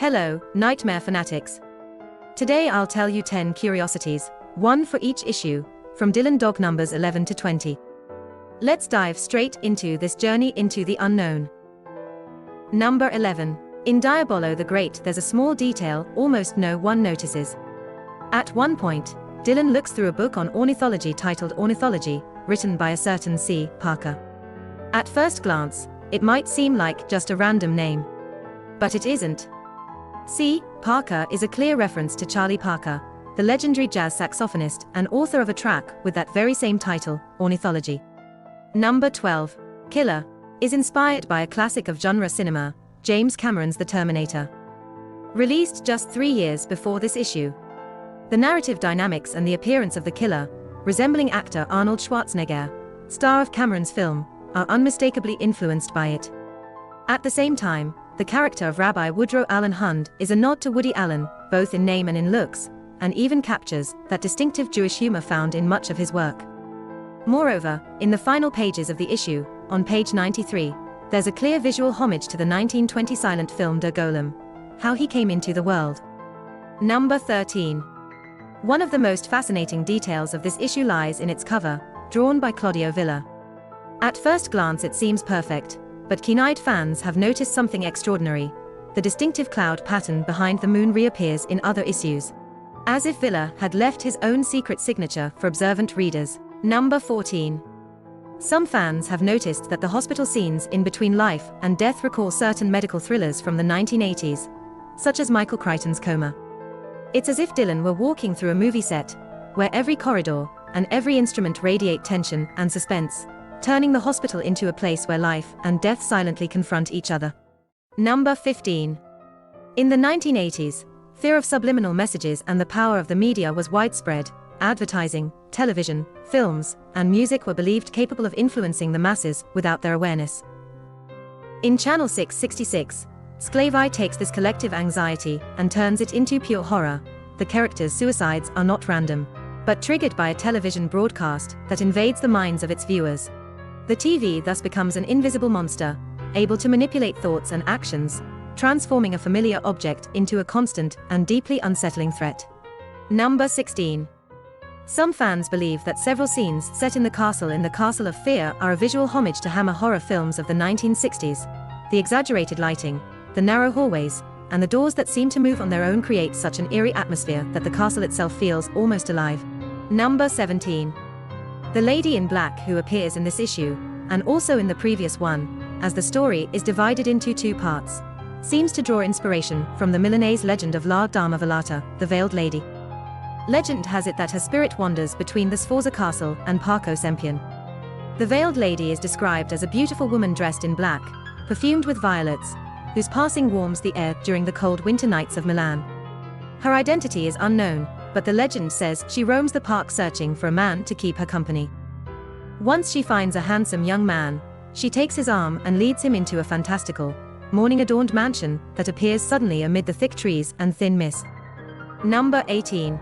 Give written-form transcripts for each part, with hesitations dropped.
Hello, Nightmare Fanatics. Today I'll tell you 10 curiosities, one for each issue, from Dylan Dog numbers 11 to 20. Let's dive straight into this journey into the unknown. Number 11. In Diabolo the Great there's a small detail almost no one notices. At one point, Dylan looks through a book on ornithology titled Ornithology, written by a certain C. Parker. At first glance, it might seem like just a random name. But it isn't. C. Parker is a clear reference to Charlie Parker, the legendary jazz saxophonist and author of a track with that very same title, Ornithology. Number 12. Killer is inspired by a classic of genre cinema, James Cameron's The Terminator. Released just 3 years before this issue. The narrative dynamics and the appearance of the killer, resembling actor Arnold Schwarzenegger, star of Cameron's film, are unmistakably influenced by it. At the same time, the character of Rabbi Woodrow Allen Hund is a nod to Woody Allen, both in name and in looks, and even captures that distinctive Jewish humor found in much of his work. Moreover, in the final pages of the issue, on page 93, there's a clear visual homage to the 1920 silent film Der Golem, How He Came Into the World. Number 13. One of the most fascinating details of this issue lies in its cover, drawn by Claudio Villa. At first glance it seems perfect, but keen-eyed fans have noticed something extraordinary. The distinctive cloud pattern behind the moon reappears in other issues, as if Villa had left his own secret signature for observant readers. Number 14. Some fans have noticed that the hospital scenes in Between Life and Death recall certain medical thrillers from the 1980s, such as Michael Crichton's Coma. It's as if Dylan were walking through a movie set, where every corridor and every instrument radiate tension and suspense, turning the hospital into a place where life and death silently confront each other. Number 15. In the 1980s, fear of subliminal messages and the power of the media was widespread. Advertising, television, films, and music were believed capable of influencing the masses without their awareness. In Channel 666, Sclavai takes this collective anxiety and turns it into pure horror. The characters' suicides are not random, but triggered by a television broadcast that invades the minds of its viewers. The TV thus becomes an invisible monster, able to manipulate thoughts and actions, transforming a familiar object into a constant and deeply unsettling threat. Number 16. Some fans believe that several scenes set in the Castle of Fear are a visual homage to Hammer horror films of the 1960s. The exaggerated lighting, the narrow hallways, and the doors that seem to move on their own create such an eerie atmosphere that the castle itself feels almost alive. Number 17. The lady in black who appears in this issue, and also in the previous one, as the story is divided into 2 parts, seems to draw inspiration from the Milanese legend of La Dama Velata, the Veiled Lady. Legend has it that her spirit wanders between the Sforza Castle and Parco Sempion. The Veiled Lady is described as a beautiful woman dressed in black, perfumed with violets, whose passing warms the air during the cold winter nights of Milan. Her identity is unknown, but the legend says she roams the park searching for a man to keep her company. Once she finds a handsome young man, she takes his arm and leads him into a fantastical, morning-adorned mansion that appears suddenly amid the thick trees and thin mist. Number 18.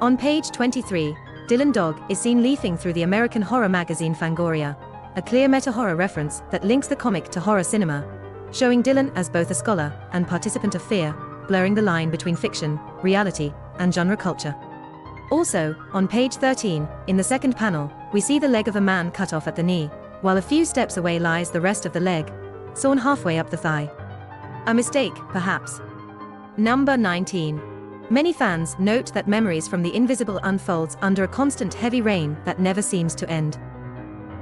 On page 23, Dylan Dog is seen leafing through the American horror magazine Fangoria, a clear meta-horror reference that links the comic to horror cinema, showing Dylan as both a scholar and participant of fear, blurring the line between fiction, reality, and genre culture. Also, on page 13, in the second panel, we see the leg of a man cut off at the knee, while a few steps away lies the rest of the leg, sawn halfway up the thigh. A mistake, perhaps. Number 19. Many fans note that Memories from the Invisible unfolds under a constant heavy rain that never seems to end.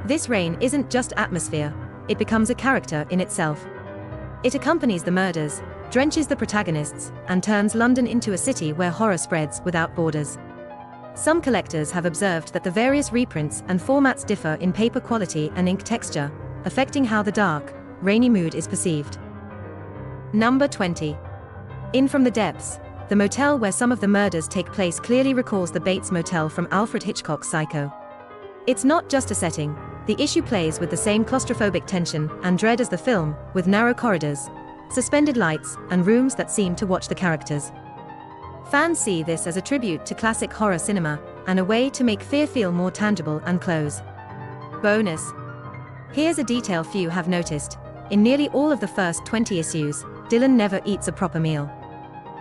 This rain isn't just atmosphere, it becomes a character in itself. It accompanies the murders, drenches the protagonists, and turns London into a city where horror spreads without borders. Some collectors have observed that the various reprints and formats differ in paper quality and ink texture, affecting how the dark, rainy mood is perceived. Number 20. In From the Depths, the motel where some of the murders take place clearly recalls the Bates Motel from Alfred Hitchcock's Psycho. It's not just a setting, the issue plays with the same claustrophobic tension and dread as the film, with narrow corridors, suspended lights, and rooms that seem to watch the characters. Fans see this as a tribute to classic horror cinema, and a way to make fear feel more tangible and close. Bonus. Here's a detail few have noticed. In nearly all of the first 20 issues, Dylan never eats a proper meal.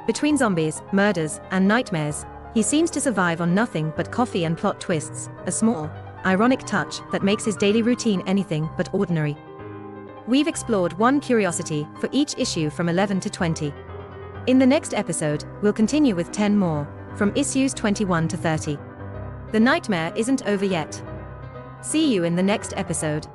Between zombies, murders, and nightmares, he seems to survive on nothing but coffee and plot twists, a small, ironic touch that makes his daily routine anything but ordinary. We've explored one curiosity for each issue from 11 to 20. In the next episode, we'll continue with 10 more, from issues 21 to 30. The nightmare isn't over yet. See you in the next episode.